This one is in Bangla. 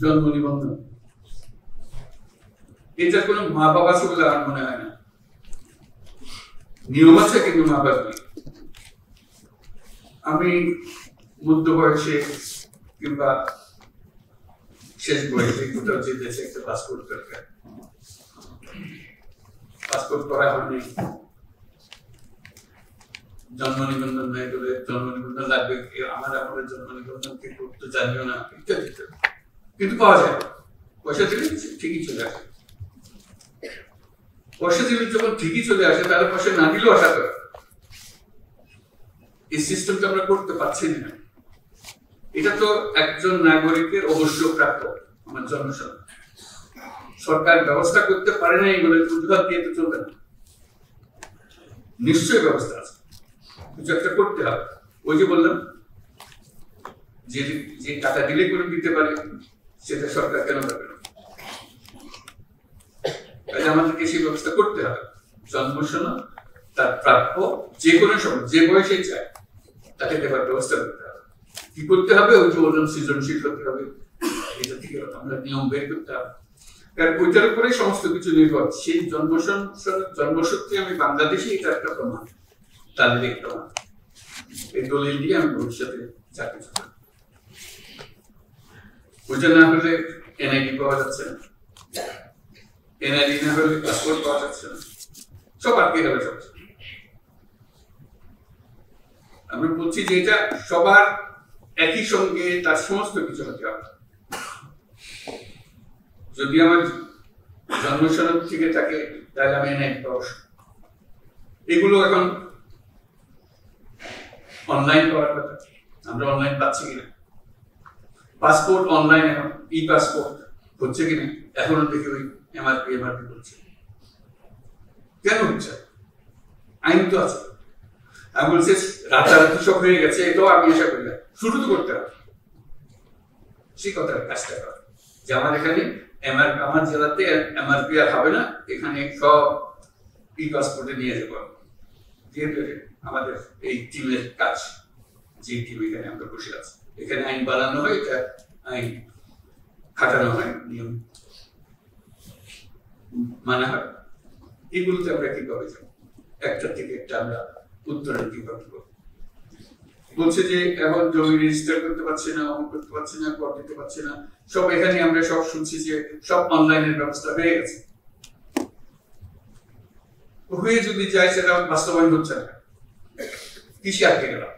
জন্ম নিবন্ধন, এটার কোনো মা বাবা আছে বলে আমার মনে হয় না। নিয়ম আছে কিন্তু মা বাবা নেই। আমি মধ্য বয়সে কিংবা শেষ বয়সে কোথাও যে দেশে একটা পাসপোর্ট দরকার, পাসপোর্ট করা হয়নি, জন্ম নিবন্ধন নেই বলে জন্ম নিবন্ধন লাগবে, আমার আপনার জন্ম নিবন্ধন কে করতে জানিও না, ইত্যাদি ইত্যাদি। কিন্তু পাওয়া যায়, পয়সা দিলে ঠিকই চলে আসে। পয়সা দিলে যখন ঠিকই চলে আসে, তাহলে পয়সা না দিলেও আশা করে। এই সিস্টেমটা আমরা করতে পারছি না। এটা তো একজন নাগরিকের অবশ্য প্রাপ্য, আমার জন্মসনদ। সরকার ব্যবস্থা করতে পারে না বলে প্রতিবাদ দিয়ে তো চলবে না, নিশ্চয়ই ব্যবস্থা আছে, কিছু একটা করতে হবে। ওই যে বললাম যে টাকা দিলে করে দিতে পারে, সেটা সরকার কেন পারবে না? তাই আমাদেরকে সেই ব্যবস্থা করতে হবে। জন্মসনদ তার প্রাপ্য যে কোনো সময় যে বয়সে চায় তাকে দেওয়ার ব্যবস্থা করতে হবে। কি করতে হবে? ওই যে বললাম, সৃজনশীল হতে হবে, এটা থেকে আমরা নিয়ম বের করতে হবে। কারণ ওইটার উপরে সমস্ত কিছু নির্ভর। সেই জন্মসূত্রে আমি বাংলাদেশে, এটা একটা প্রমাণ, তাদের একটা প্রমাণ। এই দলিল দিয়ে আমি ভবিষ্যতে চাকরি করব। ওইটা না হলে এনআইডি পাওয়া যাচ্ছে না, এনআইডি না হলে পাসপোর্ট পাওয়া যাচ্ছে না, সব আটকে যাবে সব। আমি বলছি যে এটা সবার একই সঙ্গে তার সমস্ত কিছু হতে হবে। যদি আমার জন্মসনদ থেকে থাকে তাহলে আমি এনআইডি পাবো। এগুলো এখন অনলাইন পাওয়ার কথা, আমরা অনলাইন পাচ্ছি কিনা? পাসপোর্ট অনলাইন, এখন ই পাসপোর্ট হচ্ছে কিনা? এখনো দেখি ওই এমআরপি করছে। কেন হচ্ছে? আইন তো আছে। আমি বলছি রাতারাতি সব হয়ে গেছে, এটাও আমি আশা করি না। শুরু তো করতে হবে সেই কথার কাজটা করা, যে আমার এখানে আমার জেলাতে এমআরপি আর হবে না, এখানে সব ই পাসপোর্টে নিয়ে যাবো। যেহেতু আমাদের এই টিমের কাজ, যে টিম এখানে আমরা বসে আছি, এখানে আইন বানানো হয়, এটা আইন খাটানো হয়, নিয়ম মানা হয়। এগুলোতে আমরা কিভাবে যাবো? একটা থেকে একটা আমরা উত্তরের কিভাবে বলছে যে এখন জমি রেজিস্টার করতে পারছি না, অন করতে পারছি না, কর দিতে পারছি না, সব এখানে আমরা সব শুনছি যে সব অনলাইনের ব্যবস্থা হয়ে গেছে। হয়ে যদি যায়, সেটা বাস্তবায়ন হচ্ছে না, কিসে আটকে গেলাম?